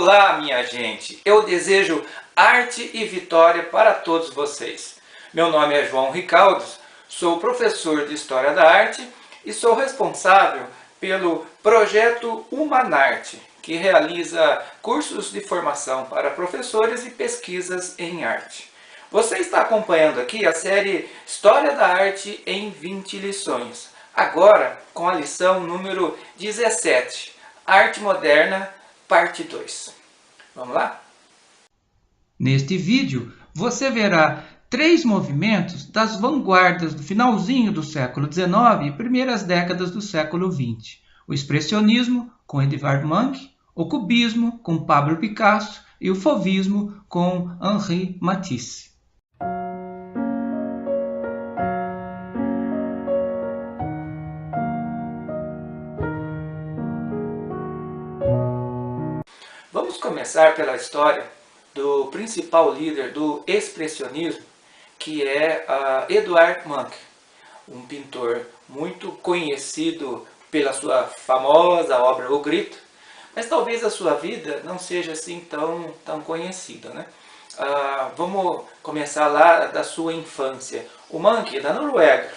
Olá, minha gente! Eu desejo arte e vitória para todos vocês. Meu nome é João Ricaldos, sou professor de História da Arte e sou responsável pelo projeto Humanarte, que realiza cursos de formação para professores e pesquisas em arte. Você está acompanhando aqui a série História da Arte em 20 lições, agora com a lição número 17, Arte Moderna, parte 2. Vamos lá? Neste vídeo, você verá 3 movimentos das vanguardas do finalzinho do século XIX e primeiras décadas do século XX. O expressionismo, com Edvard Munch, o cubismo, com Pablo Picasso, e o fauvismo, com Henri Matisse. Vamos começar pela história do principal líder do expressionismo, que é Edvard Munch, um pintor muito conhecido pela sua famosa obra O Grito, mas talvez a sua vida não seja assim tão conhecida, né? Vamos começar lá da sua infância. O Munch é da Noruega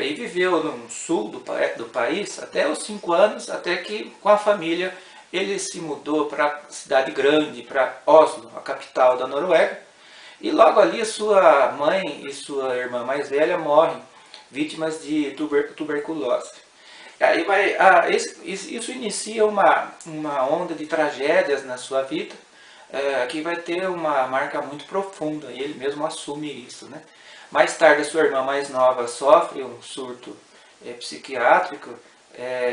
e viveu no sul do país até os 5 anos, até que com a família ele se mudou para a cidade grande, para Oslo, a capital da Noruega, e logo ali sua mãe e sua irmã mais velha morrem, vítimas de tuberculose. Aí isso inicia uma onda de tragédias na sua vida, que vai ter uma marca muito profunda, e ele mesmo assume isso, né? Mais tarde, a sua irmã mais nova sofre um surto psiquiátrico,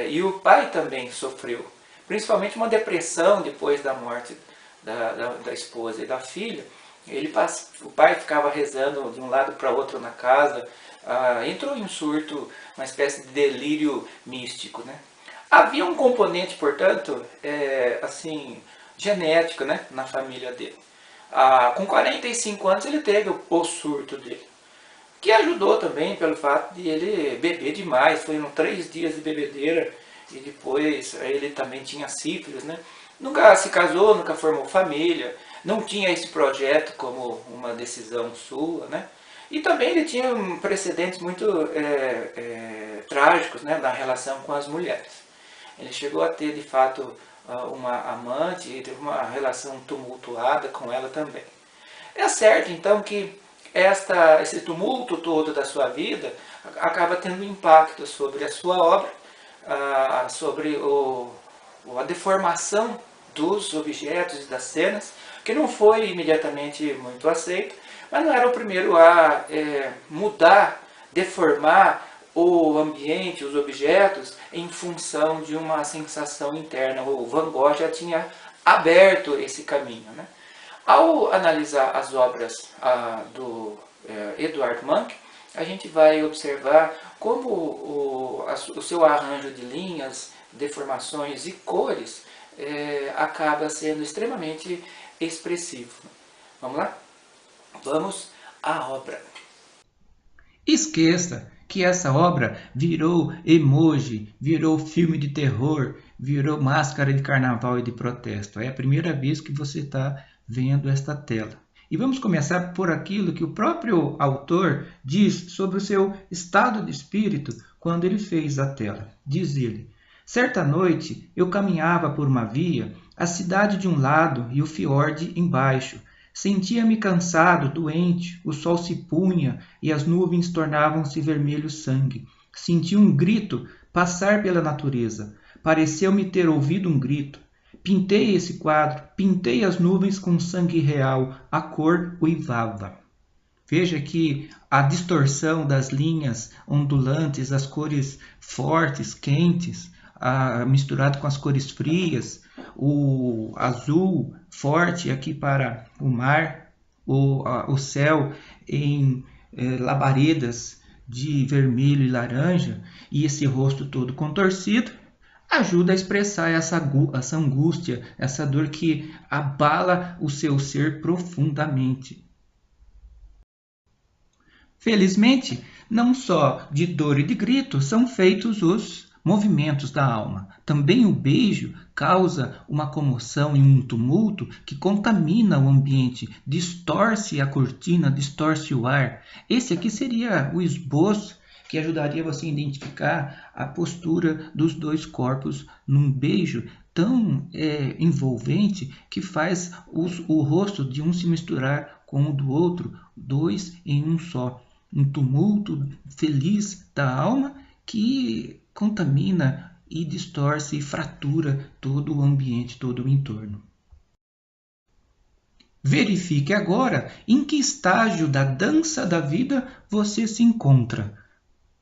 e o pai também sofreu, principalmente uma depressão depois da morte da esposa e da filha. O pai ficava rezando de um lado para outro na casa, entrou em um surto, uma espécie de delírio místico, né? Havia um componente, portanto, assim, genético, né, na família dele. Com 45 anos ele teve o surto dele, que ajudou também pelo fato de ele beber demais. Foram 3 dias de bebedeira, e depois ele também tinha sífilis, né? Nunca se casou, nunca formou família, não tinha esse projeto como uma decisão sua, né? E também ele tinha precedentes muito trágicos, né, na relação com as mulheres. Ele chegou a ter, de fato, uma amante e teve uma relação tumultuada com ela também. É certo, então, que esse tumulto todo da sua vida acaba tendo impacto sobre a sua obra, sobre a deformação dos objetos e das cenas, que não foi imediatamente muito aceito, mas não era o primeiro a mudar, deformar o ambiente, os objetos, em função de uma sensação interna. O Van Gogh já tinha aberto esse caminho, né? Ao analisar as obras do Edvard Munch, a gente vai observar como o seu arranjo de linhas, deformações e cores acaba sendo extremamente expressivo. Vamos lá? Vamos à obra. Esqueça que essa obra virou emoji, virou filme de terror, virou máscara de carnaval e de protesto. É a primeira vez que você está vendo esta tela. E vamos começar por aquilo que o próprio autor diz sobre o seu estado de espírito quando ele fez a tela. Diz ele: certa noite eu caminhava por uma via, a cidade de um lado e o fiord embaixo. Sentia-me cansado, doente, o sol se punha e as nuvens tornavam-se vermelho sangue. Senti um grito passar pela natureza. Pareceu-me ter ouvido um grito. Pintei esse quadro, pintei as nuvens com sangue real, a cor uivava. Veja que a distorção das linhas ondulantes, as cores fortes, quentes, misturado com as cores frias, o azul forte aqui para o mar, o céu em labaredas de vermelho e laranja, e esse rosto todo contorcido, ajuda a expressar essa angústia, essa dor que abala o seu ser profundamente. Felizmente, não só de dor e de grito são feitos os movimentos da alma. Também o beijo causa uma comoção e um tumulto que contamina o ambiente, distorce a cortina, distorce o ar. Esse aqui seria o esboço que ajudaria você a identificar a postura dos dois corpos num beijo tão envolvente que faz o rosto de um se misturar com o do outro, dois em um só. Um tumulto feliz da alma que contamina e distorce e fratura todo o ambiente, todo o entorno. Verifique agora em que estágio da dança da vida você se encontra.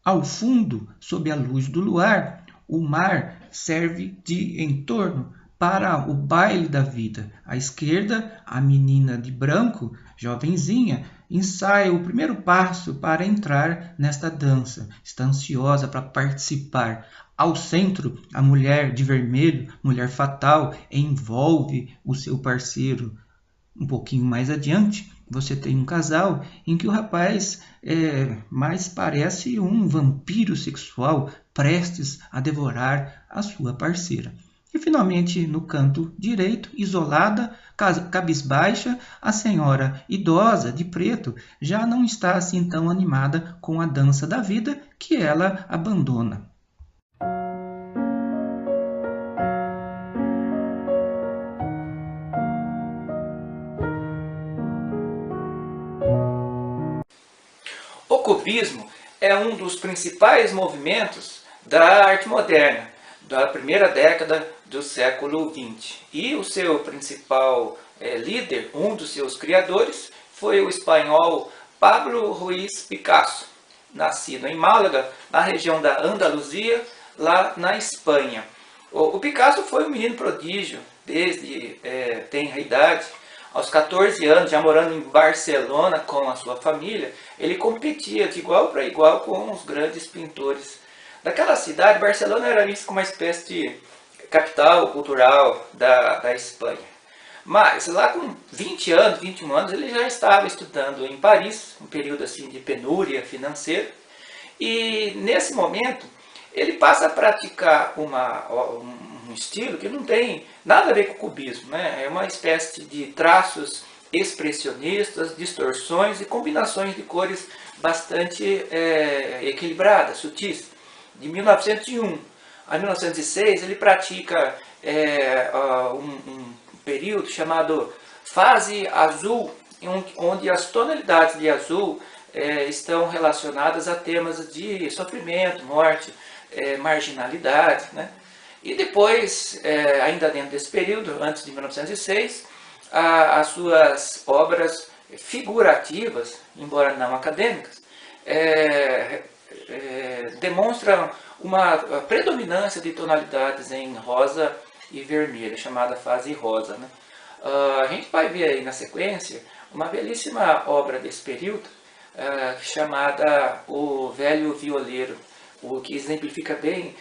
Ao fundo, sob a luz do luar, o mar serve de entorno para o baile da vida. À esquerda, a menina de branco, jovenzinha, ensaia o primeiro passo para entrar nesta dança. Está ansiosa para participar. Ao centro, a mulher de vermelho, mulher fatal, envolve o seu parceiro. Um pouquinho mais adiante, você tem um casal em que o rapaz mais parece um vampiro sexual prestes a devorar a sua parceira. E finalmente, no canto direito, isolada, cabisbaixa, a senhora idosa de preto já não está assim tão animada com a dança da vida que ela abandona. O cubismo é um dos principais movimentos da arte moderna, da primeira década do século XX. E o seu principal líder, um dos seus criadores, foi o espanhol Pablo Ruiz Picasso, nascido em Málaga, na região da Andaluzia, lá na Espanha. O Picasso foi um menino prodígio desde tenra idade. Aos 14 anos, já morando em Barcelona com a sua família, ele competia de igual para igual com os grandes pintores daquela cidade. Barcelona era vista como uma espécie de capital cultural da Espanha. Mas lá com 20 anos, 21 anos, ele já estava estudando em Paris, um período assim de penúria financeira. E nesse momento, ele passa a praticar um estilo que não tem nada a ver com o cubismo, né? É uma espécie de traços expressionistas, distorções e combinações de cores bastante equilibradas, sutis. De 1901 a 1906 ele pratica um período chamado fase azul, onde as tonalidades de azul estão relacionadas a temas de sofrimento, morte, marginalidade, né? E depois, ainda dentro desse período, antes de 1906, as suas obras figurativas, embora não acadêmicas, demonstram uma predominância de tonalidades em rosa e vermelho, chamada fase rosa, né? A gente vai ver aí na sequência uma belíssima obra desse período, chamada O Velho Violeiro, o que exemplifica bem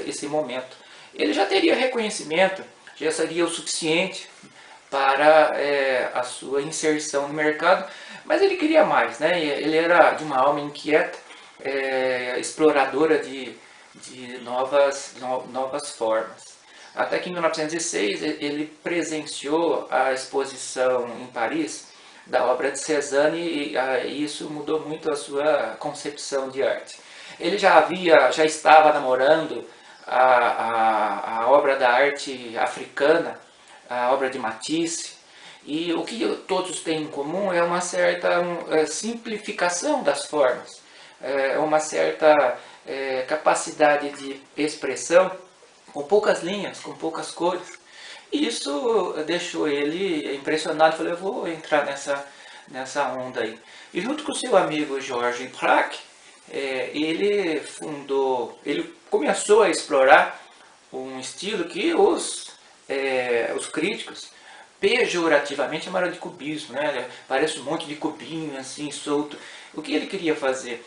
esse momento. Ele já teria reconhecimento, já seria o suficiente para a sua inserção no mercado, mas ele queria mais, né? Ele era de uma alma inquieta, exploradora de novas formas. Até que em 1906 ele presenciou a exposição em Paris da obra de Cézanne e isso mudou muito a sua concepção de arte. Ele já estava namorando a obra da arte africana, a obra de Matisse, e o que todos têm em comum é uma certa simplificação das formas, uma certa capacidade de expressão com poucas linhas, com poucas cores. E isso deixou ele impressionado, falou, eu vou entrar nessa onda aí. E junto com o seu amigo Georges Braque, ele começou a explorar um estilo que os críticos pejorativamente chamaram de cubismo, né? Parece um monte de cubinho assim solto. O que ele queria fazer?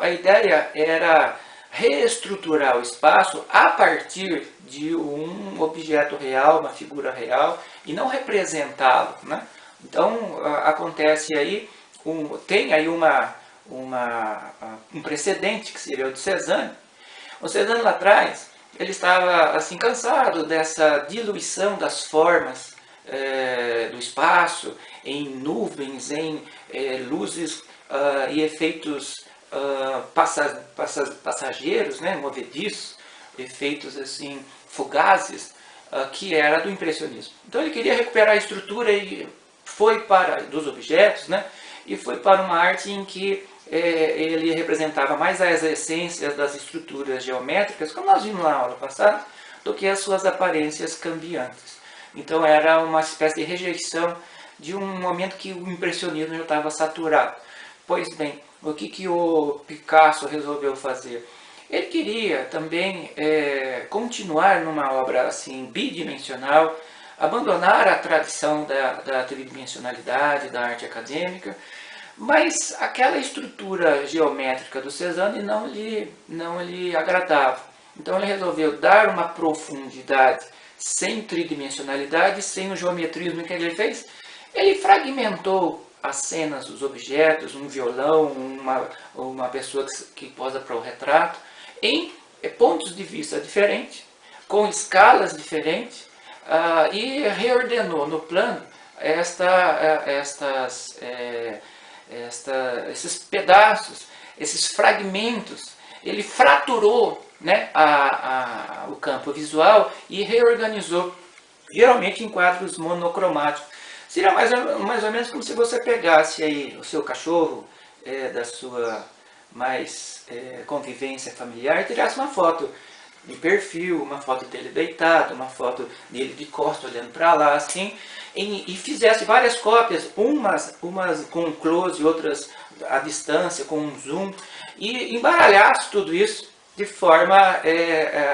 A ideia era reestruturar o espaço a partir de um objeto real, uma figura real, e não representá-lo, né? Então acontece aí, tem aí um precedente que seria o de Cézanne, O Cézanne lá atrás, ele estava assim cansado dessa diluição das formas do espaço, em nuvens, em luzes e efeitos passageiros, né, movediços, efeitos assim fugazes, que era do impressionismo. Então ele queria recuperar a estrutura e foi para dos objetos, né, e foi para uma arte em que ele representava mais as essências das estruturas geométricas, como nós vimos na aula passada, do que as suas aparências cambiantes. Então era uma espécie de rejeição de um momento que o impressionismo já estava saturado. Pois bem, o que o Picasso resolveu fazer? Ele queria também continuar numa obra assim bidimensional, abandonar a tradição da tridimensionalidade, da arte acadêmica, mas aquela estrutura geométrica do Cézanne não lhe agradava. Então ele resolveu dar uma profundidade sem tridimensionalidade, sem o geometrismo que ele fez. Ele fragmentou as cenas, os objetos, um violão, uma pessoa que posa para o retrato, em pontos de vista diferentes, com escalas diferentes, e reordenou no plano esses pedaços, esses fragmentos. Ele fraturou, né, o campo visual e reorganizou, geralmente em quadros monocromáticos. Seria mais ou menos como se você pegasse aí o seu cachorro da sua mais convivência familiar e tirasse uma foto de perfil, uma foto dele deitado, uma foto dele de costas olhando para lá, assim, e fizesse várias cópias, umas com close, outras à distância, com um zoom, e embaralhasse tudo isso de forma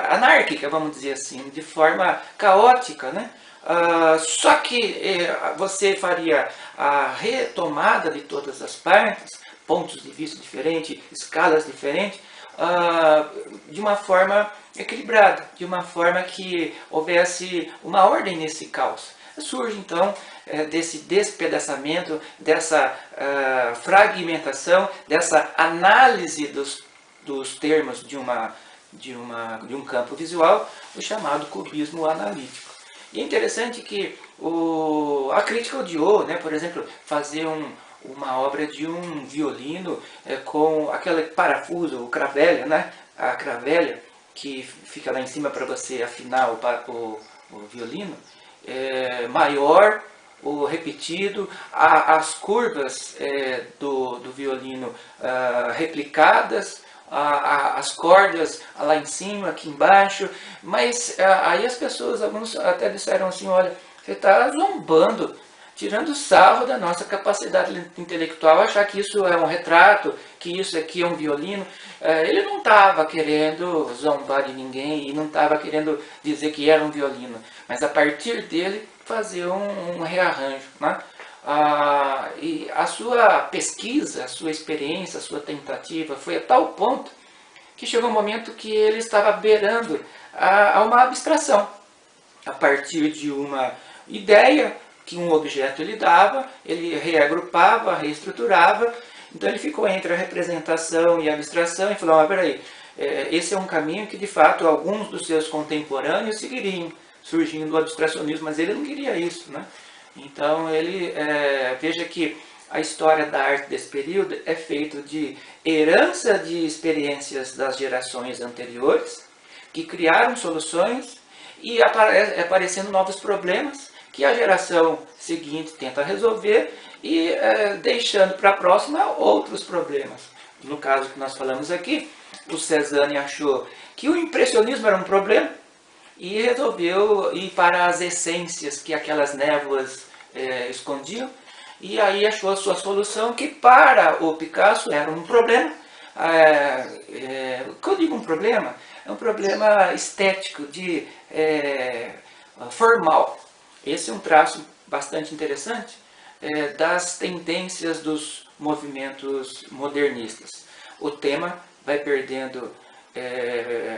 anárquica, vamos dizer assim, de forma caótica, né? Só que você faria a retomada de todas as partes, pontos de vista diferentes, escalas diferentes, de uma forma equilibrada, de uma forma que houvesse uma ordem nesse caos. Surge então desse despedaçamento, dessa fragmentação, dessa análise dos termos de um campo visual, o chamado cubismo analítico. E é interessante que a crítica odiou, né, por exemplo, fazer uma obra de um violino com aquele parafuso, o cravelha, né, a cravelha, que fica lá em cima para você afinar o violino, maior, o repetido, as curvas do violino replicadas, as cordas lá em cima, aqui embaixo, mas aí as pessoas, alguns até disseram assim, olha, você está zombando, tirando sarro da nossa capacidade intelectual, achar que isso é um retrato, que isso aqui é um violino. Ele não estava querendo zombar de ninguém e não estava querendo dizer que era um violino, mas a partir dele fazer um rearranjo, né? E a sua pesquisa, a sua experiência, a sua tentativa foi a tal ponto que chegou um momento que ele estava beirando a uma abstração. A partir de uma ideia que um objeto lhe dava, ele reagrupava, reestruturava, então ele ficou entre a representação e a abstração e falou, peraí, esse é um caminho que de fato alguns dos seus contemporâneos seguiriam, surgindo do abstracionismo, mas ele não queria isso, né? Então ele veja que a história da arte desse período é feita de herança de experiências das gerações anteriores, que criaram soluções e aparecendo novos problemas que a geração seguinte tenta resolver e deixando para a próxima outros problemas. No caso que nós falamos aqui, o Cézanne achou que o impressionismo era um problema, e resolveu ir para as essências que aquelas névoas escondiam, e aí achou a sua solução, que para o Picasso era um problema. Quando eu digo um problema, é um problema estético, formal. Esse é um traço bastante interessante das tendências dos movimentos modernistas. O tema vai perdendo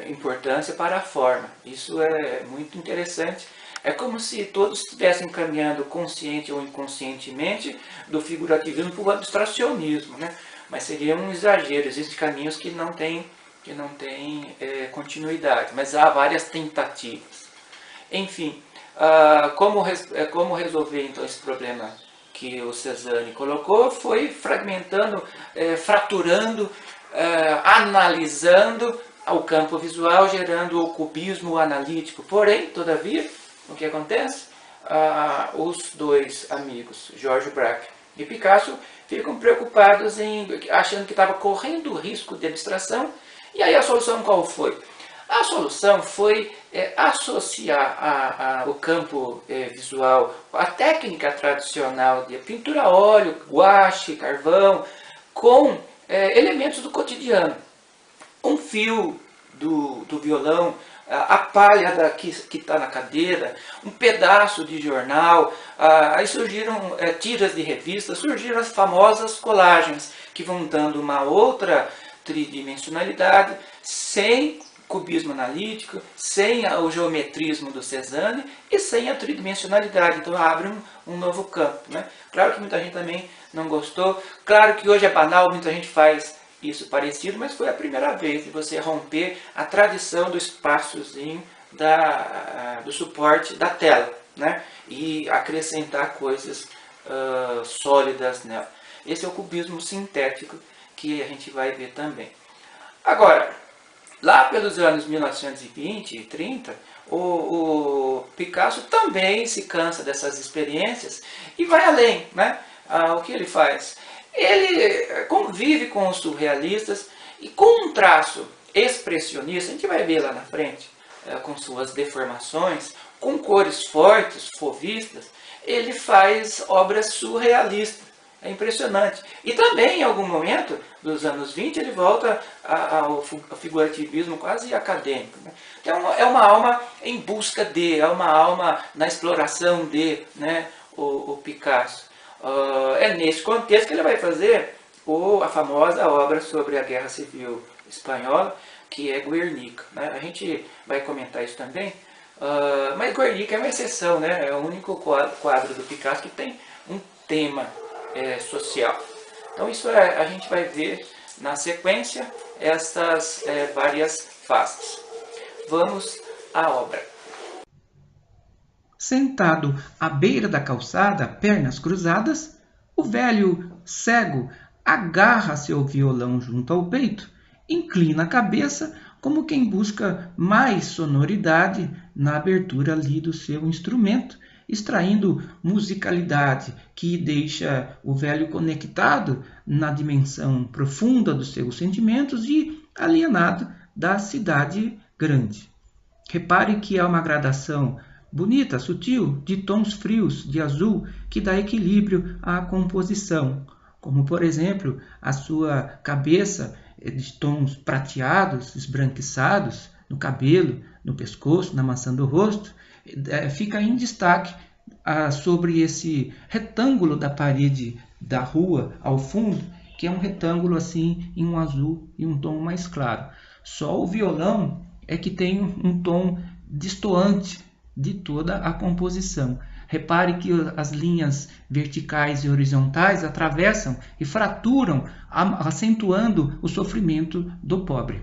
importância para a forma. Isso é muito interessante. É como se todos estivessem caminhando consciente ou inconscientemente do figurativismo para o abstracionismo, né? Mas seria um exagero. Existem caminhos que não têm que não tem continuidade, mas há várias tentativas. Enfim, como resolver então esse problema que o Cézanne colocou? Foi fragmentando, fraturando, analisando o campo visual, gerando o cubismo analítico. Porém, todavia, o que acontece? Os dois amigos, George Braque e Picasso, ficam preocupados achando que estava correndo o risco de abstração. E aí a solução qual foi? A solução foi associar o campo visual, a técnica tradicional de pintura a óleo, guache, carvão, com elementos do cotidiano. Um fio do violão, a palha que está na cadeira, um pedaço de jornal, aí surgiram tiras de revistas, surgiram as famosas colagens, que vão dando uma outra tridimensionalidade, sem cubismo analítico, sem o geometrismo do Cézanne e sem a tridimensionalidade. Então abre um novo campo, né? Claro que muita gente também não gostou, claro que hoje é banal, muita gente faz isso parecido, mas foi a primeira vez de você romper a tradição do espaçozinho do suporte da tela, né? E acrescentar coisas sólidas nela. Esse é o cubismo sintético que a gente vai ver também. Agora, lá pelos anos 1920 e 30, o Picasso também se cansa dessas experiências e vai além, né? O que ele faz? Ele convive com os surrealistas e com um traço expressionista, a gente vai ver lá na frente, com suas deformações, com cores fortes, fauvistas, ele faz obras surrealistas. É impressionante. E também, em algum momento dos anos 20, ele volta ao figurativismo quase acadêmico, né? Então, é uma alma em busca de, é uma alma na exploração de, né, o Picasso. É nesse contexto que ele vai fazer a famosa obra sobre a Guerra Civil Espanhola, que é Guernica, né? A gente vai comentar isso também, mas Guernica é uma exceção, né? É o único quadro do Picasso que tem um tema social. Então isso a gente vai ver na sequência estas várias fases. Vamos à obra. Sentado à beira da calçada, pernas cruzadas, o velho cego agarra seu violão junto ao peito, inclina a cabeça como quem busca mais sonoridade na abertura ali do seu instrumento, extraindo musicalidade que deixa o velho conectado na dimensão profunda dos seus sentimentos e alienado da cidade grande. Repare que há uma gradação bonita, sutil, de tons frios de azul que dá equilíbrio à composição, como por exemplo a sua cabeça de tons prateados, esbranquiçados, no cabelo, no pescoço, na maçã do rosto, fica em destaque sobre esse retângulo da parede da rua ao fundo, que é um retângulo assim em um azul e um tom mais claro. Só o violão é que tem um tom destoante de toda a composição. Repare que as linhas verticais e horizontais atravessam e fraturam, acentuando o sofrimento do pobre.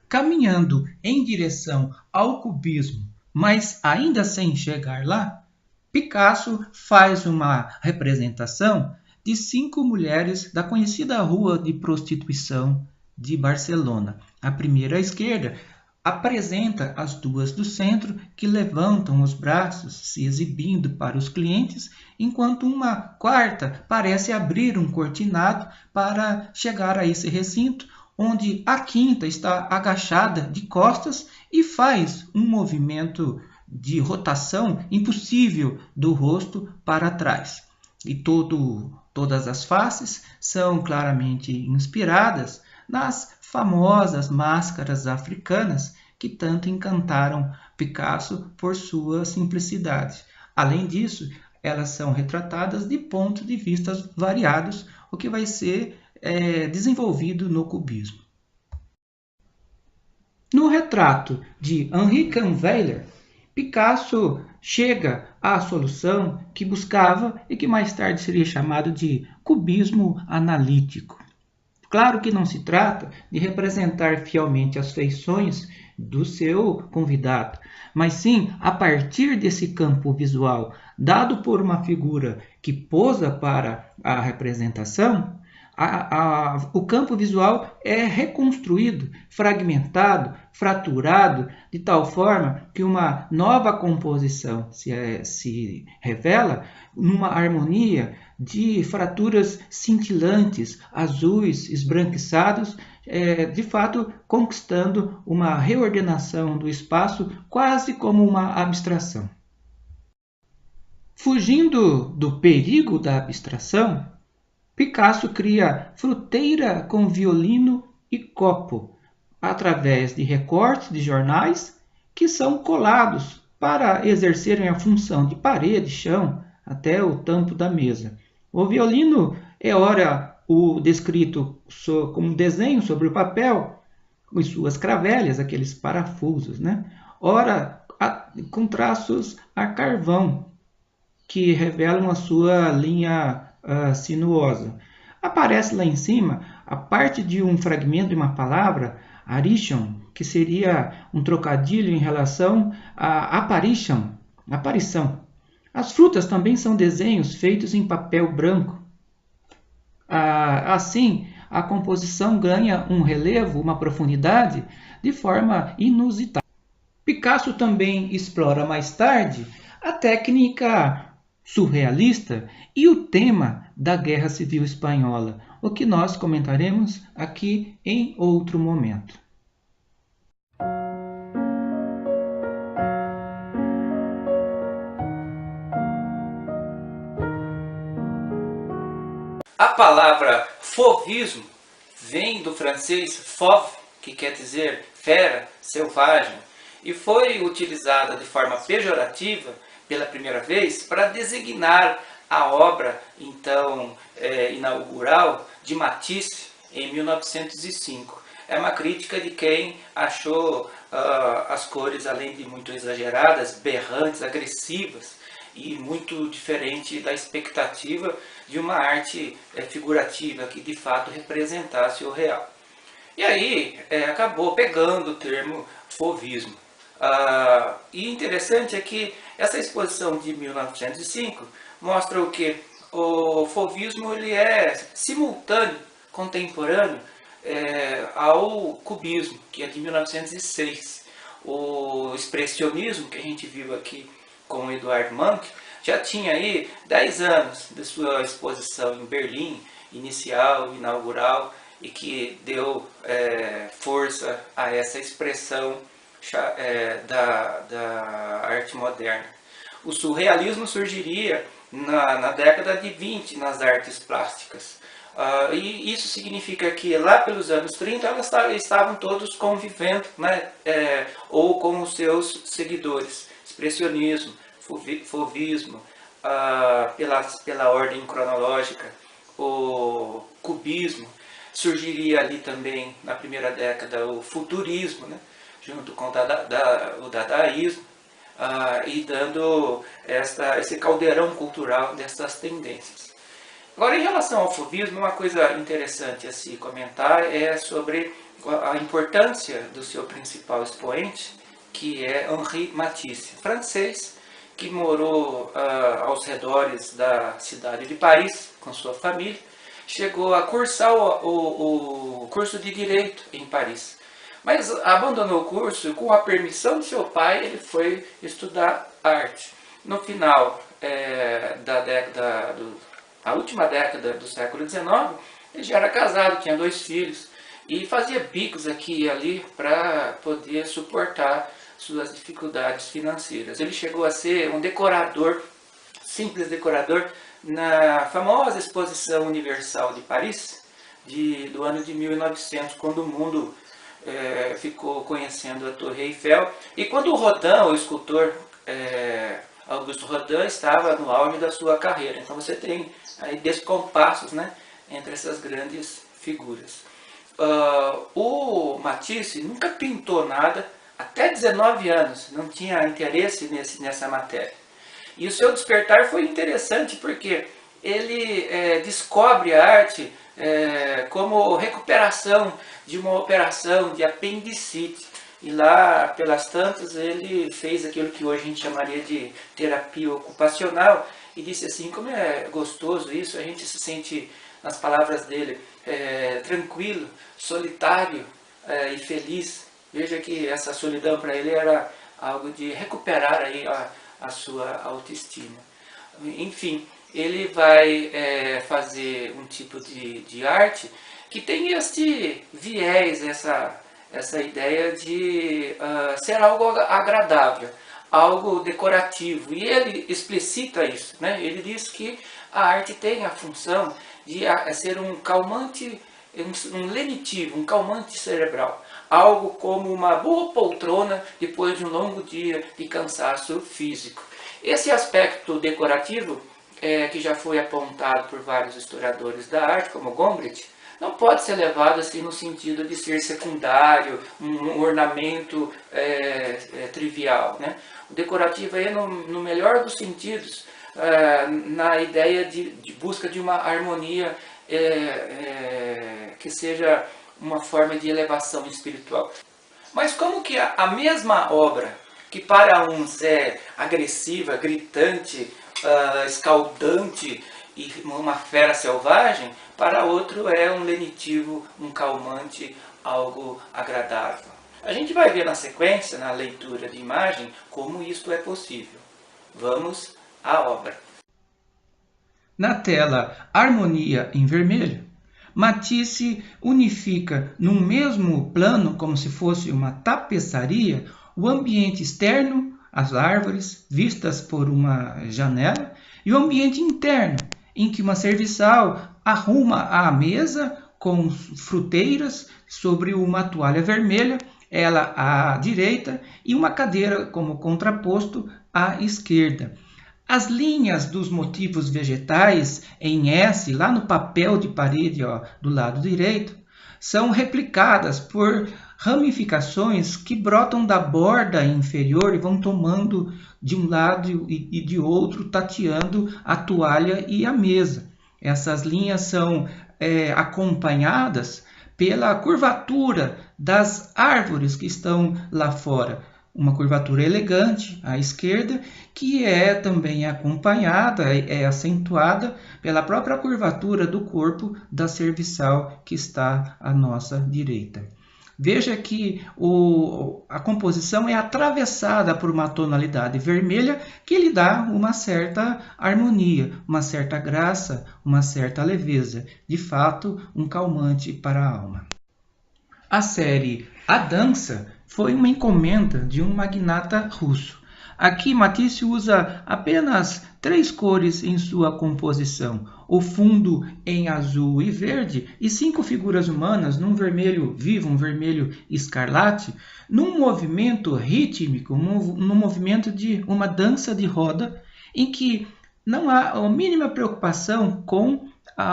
Caminhando em direção ao cubismo, mas ainda sem chegar lá, Picasso faz uma representação de 5 mulheres da conhecida rua de prostituição de Barcelona. A primeira à esquerda apresenta as duas do centro que levantam os braços, se exibindo para os clientes, enquanto uma quarta parece abrir um cortinado para chegar a esse recinto, onde a quinta está agachada de costas e faz um movimento de rotação impossível do rosto para trás. E todas as faces são claramente inspiradas nas famosas máscaras africanas que tanto encantaram Picasso por sua simplicidade. Além disso, elas são retratadas de pontos de vista variados, o que vai ser desenvolvido no cubismo. No retrato de Henri Kahnweiler, Picasso chega à solução que buscava e que mais tarde seria chamado de cubismo analítico. Claro que não se trata de representar fielmente as feições do seu convidado, mas sim a partir desse campo visual dado por uma figura que posa para a representação, o campo visual é reconstruído, fragmentado, fraturado, de tal forma que uma nova composição se revela numa harmonia de fraturas cintilantes, azuis, esbranquiçados, de fato conquistando uma reordenação do espaço quase como uma abstração. Fugindo do perigo da abstração, Picasso cria fruteira com violino e copo, através de recortes de jornais que são colados para exercerem a função de parede, chão, até o tampo da mesa. O violino é ora o descrito como desenho sobre o papel, com suas cravelhas, aqueles parafusos, né? Ora com traços a carvão, que revelam a sua linha sinuosa. Aparece lá em cima a parte de um fragmento de uma palavra, arishon, que seria um trocadilho em relação a apparition, aparição. As frutas também são desenhos feitos em papel branco. Assim, a composição ganha um relevo, uma profundidade, de forma inusitada. Picasso também explora mais tarde a técnica surrealista e o tema da Guerra Civil Espanhola, o que nós comentaremos aqui em outro momento. A palavra fauvismo vem do francês fauve, que quer dizer fera, selvagem, e foi utilizada de forma pejorativa pela primeira vez para designar a obra então inaugural de Matisse em 1905. É uma crítica de quem achou as cores, além de muito exageradas, berrantes, agressivas, e muito diferente da expectativa de uma arte figurativa que de fato representasse o real. E aí acabou pegando o termo fauvismo. E interessante é que essa exposição de 1905 mostra o que? O fauvismo ele é simultâneo, contemporâneo ao cubismo, que é de 1906. O expressionismo, que a gente viu aqui com o Eduard Munch, já tinha aí 10 anos de sua exposição em Berlim, inicial, inaugural, e que deu força a essa expressão da arte moderna. O surrealismo surgiria na década de 20 nas artes plásticas. E isso significa que lá pelos anos 30 elas estavam todos convivendo, né, ou com os seus seguidores. Expressionismo, fauvismo, pela ordem cronológica, o cubismo. Surgiria ali também na primeira década o futurismo, né, junto com o dadaísmo, e dando esse caldeirão cultural dessas tendências. Agora, em relação ao fauvismo, uma coisa interessante a se comentar é sobre a importância do seu principal expoente, que é Henri Matisse, francês, que morou aos redores da cidade de Paris com sua família, chegou a cursar o curso de Direito em Paris. Mas abandonou o curso e, com a permissão de seu pai, ele foi estudar arte. No final a última década do século XIX, ele já era casado, tinha 2 filhos, e fazia bicos aqui e ali para poder suportar suas dificuldades financeiras. Ele chegou a ser um decorador, simples decorador, na famosa Exposição Universal de Paris, do ano de 1900, quando o mundo ficou conhecendo a Torre Eiffel, e quando o Rodin, o escultor Auguste Rodin, estava no auge da sua carreira. Então você tem aí descompassos, né, entre essas grandes figuras. O Matisse nunca pintou nada, até 19 anos, não tinha interesse nessa matéria. E o seu despertar foi interessante porque ele descobre a arte como recuperação de uma operação de apendicite. E lá, pelas tantas, ele fez aquilo que hoje a gente chamaria de terapia ocupacional e disse assim, como é gostoso isso, a gente se sente, nas palavras dele, tranquilo, solitário e feliz. Veja que essa solidão para ele era algo de recuperar aí a sua autoestima. Enfim, ele vai fazer um tipo de arte que tem este viés, essa ideia de ser algo agradável, algo decorativo. E ele explicita isso, né? Ele diz que a arte tem a função de ser um calmante, um lenitivo, um calmante cerebral. Algo como uma boa poltrona depois de um longo dia de cansaço físico. Esse aspecto decorativo, que já foi apontado por vários historiadores da arte, como Gombrich, não pode ser levado assim no sentido de ser secundário, um ornamento trivial, né? O decorativo é no melhor dos sentidos, na ideia de busca de uma harmonia que seja uma forma de elevação espiritual. Mas como que a mesma obra, que para uns é agressiva, gritante, escaldante e uma fera selvagem, para outro é um lenitivo, um calmante, algo agradável. A gente vai ver na sequência, na leitura de imagem, como isto é possível. Vamos à obra. Na tela Harmonia em vermelho, Matisse unifica num mesmo plano, como se fosse uma tapeçaria, o ambiente externo, as árvores vistas por uma janela, e o ambiente interno, em que uma serviçal arruma a mesa com fruteiras sobre uma toalha vermelha, ela à direita, e uma cadeira como contraposto à esquerda. As linhas dos motivos vegetais em S, lá no papel de parede do lado direito, são replicadas por ramificações que brotam da borda inferior e vão tomando de um lado e de outro, tateando a toalha e a mesa. Essas linhas são acompanhadas pela curvatura das árvores que estão lá fora. Uma curvatura elegante à esquerda, que é também acompanhada, acentuada pela própria curvatura do corpo da serviçal que está à nossa direita. Veja que a composição é atravessada por uma tonalidade vermelha que lhe dá uma certa harmonia, uma certa graça, uma certa leveza. De fato, um calmante para a alma. A série A Dança foi uma encomenda de um magnata russo. Aqui Matisse usa apenas 3 cores em sua composição, o fundo em azul e verde e 5 figuras humanas num vermelho vivo, um vermelho escarlate, num movimento rítmico, num movimento de uma dança de roda, em que não há a mínima preocupação com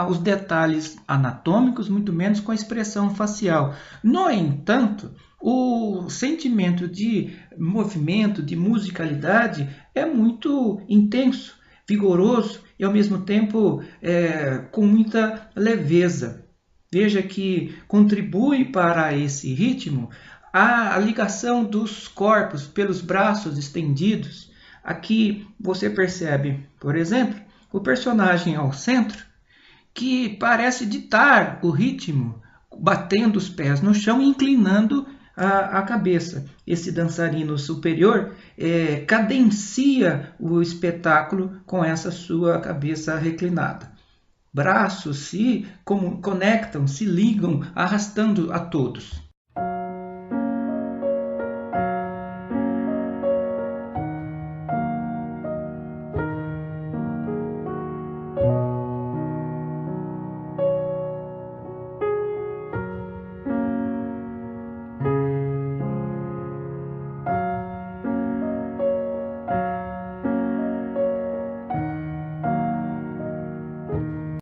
os detalhes anatômicos, muito menos com a expressão facial. No entanto, o sentimento de movimento, de musicalidade é muito intenso, vigoroso e ao mesmo tempo com muita leveza. Veja que contribui para esse ritmo a ligação dos corpos pelos braços estendidos. Aqui você percebe, por exemplo, o personagem ao centro, que parece ditar o ritmo, batendo os pés no chão e inclinando a cabeça. Esse dançarino superior cadencia o espetáculo com essa sua cabeça reclinada. Braços se conectam, se ligam, arrastando a todos.